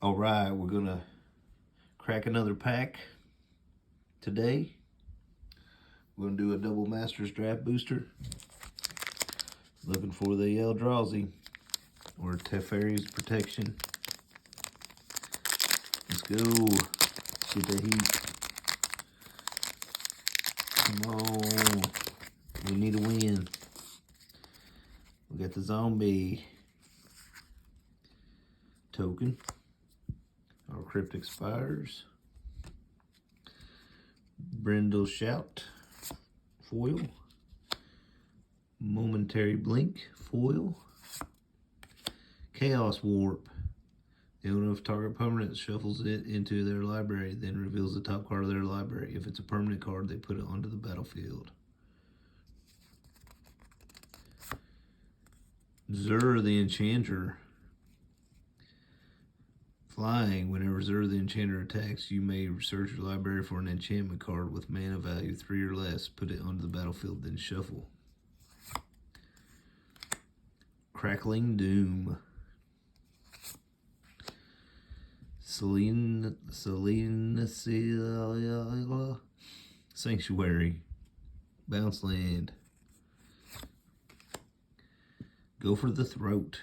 All right, we're gonna crack another pack today. We're gonna do a double Masters draft booster. Looking for the Eldrazi or Teferi's Protection. Let's go. Get the heat. Come on. We need a win. We got the zombie token. Our Cryptic Spires. Brindle Shout foil. Momentary Blink foil. Chaos Warp. The owner of target permanent shuffles it into their library, then reveals the top card of their library. If it's a permanent card, they put it onto the battlefield. Zur the Enchanter. Flying. Whenever Zur the Enchanter attacks, you may search your library for an enchantment card with mana value 3 or less. Put it onto the battlefield, then shuffle. Crackling Doom. Selene Sanctuary. Bounce land. Go for the Throat.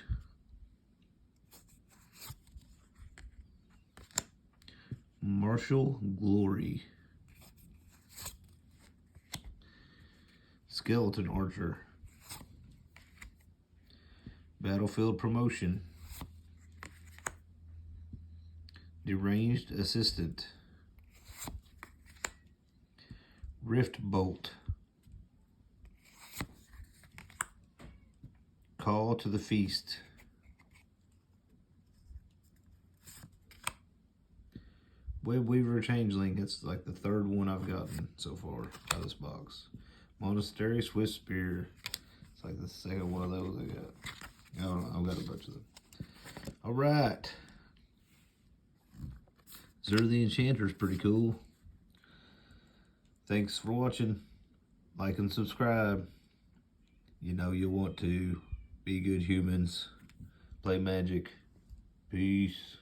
Martial Glory. Skeleton Archer. Battlefield Promotion. Deranged Assistant. Rift Bolt. Call to the Feast. Web Weaver Changeling. It's like the third one I've gotten so far out of this box. Monastery Swift Spear. It's like the second one of those I got. I don't know. I've got a bunch of them. All right. Zur the Enchanter is pretty cool. Thanks for watching. Like and subscribe. You know you want to. Be good humans. Play Magic. Peace.